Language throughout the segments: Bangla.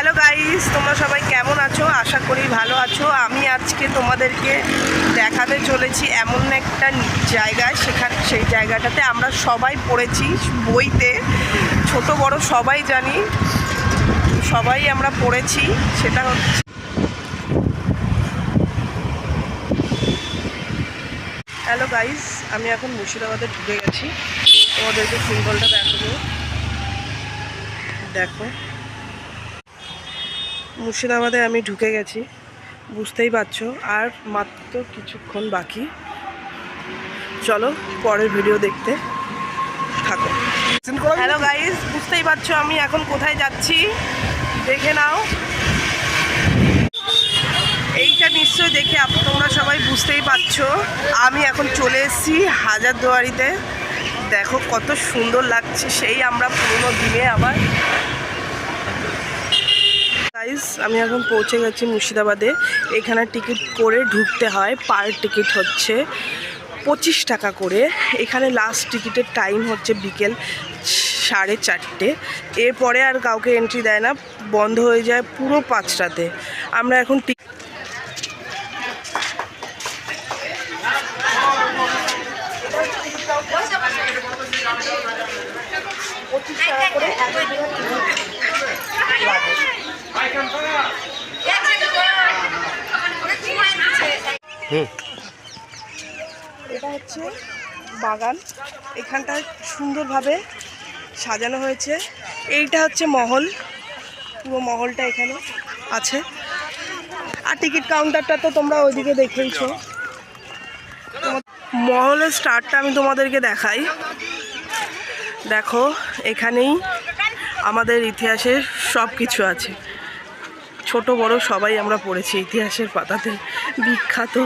হ্যালো গাইস, তোমরা সবাই কেমন আছো? আশা করি ভালো আছো। আমি আজকে তোমাদেরকে দেখাতে চলেছি এমন একটা জায়গায়, সেই জায়গাটাতে আমরা সবাই পড়েছি বইতে, ছোট বড় সবাই জানি, সবাই আমরা পড়েছি। সেটা হচ্ছে হ্যালো গাইস, আমি এখন মুর্শিদাবাদে ঢুকে গেছি। তোমাদেরকে সিম্বলটা দেখাবো। দেখো, মুর্শিদাবাদে আমি ঢুকে গেছি, বুঝতেই পারছো। আর মাত্র কিছুক্ষণ বাকি। চলো পরের ভিডিও দেখতে থাকো। হ্যালো গাইস, বুঝতেই পারছো আমি এখন কোথায় যাচ্ছি, দেখে নাও। এইটা নিশ্চয়ই দেখে তোমরা সবাই বুঝতেই পারছো। আমি এখন চলে এসেছি হাজারদুয়ারিতে। দেখো কত সুন্দর লাগছে, সেই আমরা পুরোনো দিনে আবার। গাইস, আমি এখন পৌঁছে গেছি মুর্শিদাবাদে। এখানে টিকিট করে ঢুকতে হয়। পার টিকিট হচ্ছে 25 টাকা করে। এখানে লাস্ট টিকিটের টাইম হচ্ছে বিকেল 4:30। এরপরে আর কাউকে এন্ট্রি দেয় না, বন্ধ হয়ে যায় পুরো 5টাতে। আমরা এখন এটা হচ্ছে বাগান, এখানটায় সুন্দরভাবে সাজানো হয়েছে। এইটা হচ্ছে মহল, পুরো মহলটা এখানে আছে। আর টিকিট কাউন্টারটা তো তোমরা ওইদিকে দেখেইছো। মহলের স্টারটা আমি তোমাদেরকে দেখাই। দেখো, এখানেই আমাদের ইতিহাসের সব কিছু আছে, ছোট বড় সবাই আমরা পড়েছি ইতিহাসের পাতাতে। বিখ্যাত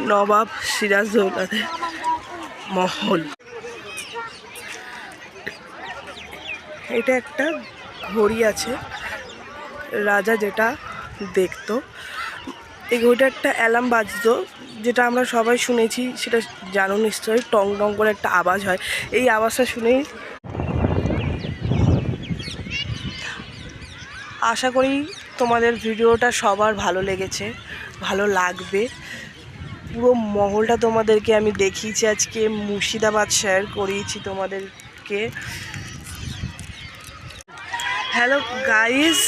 নবাব সিরাজদৌল্লাদের মহল। এটা একটা ঘড়ি আছে, রাজা যেটা দেখতো। এই ঘড়িটা একটা অ্যালার্ম বাজতো, যেটা আমরা সবাই শুনেছি, সেটা জানো নিশ্চয়ই। টং টং করে একটা আওয়াজ হয়, এই আওয়াজটা শুনেই। আশা করি তোমাদের ভিডিওটা সবার ভালো লেগেছে, ভালো লাগবে। পুরো মহলটা তোমাদেরকে আমি দেখিয়েছি আজকে, মুর্শিদাবাদ শেয়ার করিয়েছি তোমাদেরকে। হ্যালো গাইস,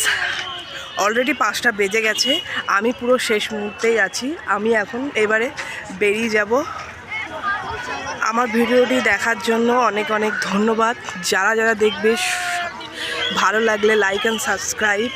অলরেডি 5টা বেজে গেছে। আমি পুরো শেষ মুহূর্তেই আছি। আমি এখন এবারে বেরিয়ে যাব। আমার ভিডিওটি দেখার জন্য অনেক অনেক ধন্যবাদ। যারা যারা দেখবে, ভালো লাগলে লাইক অ্যান্ড সাবস্ক্রাইব।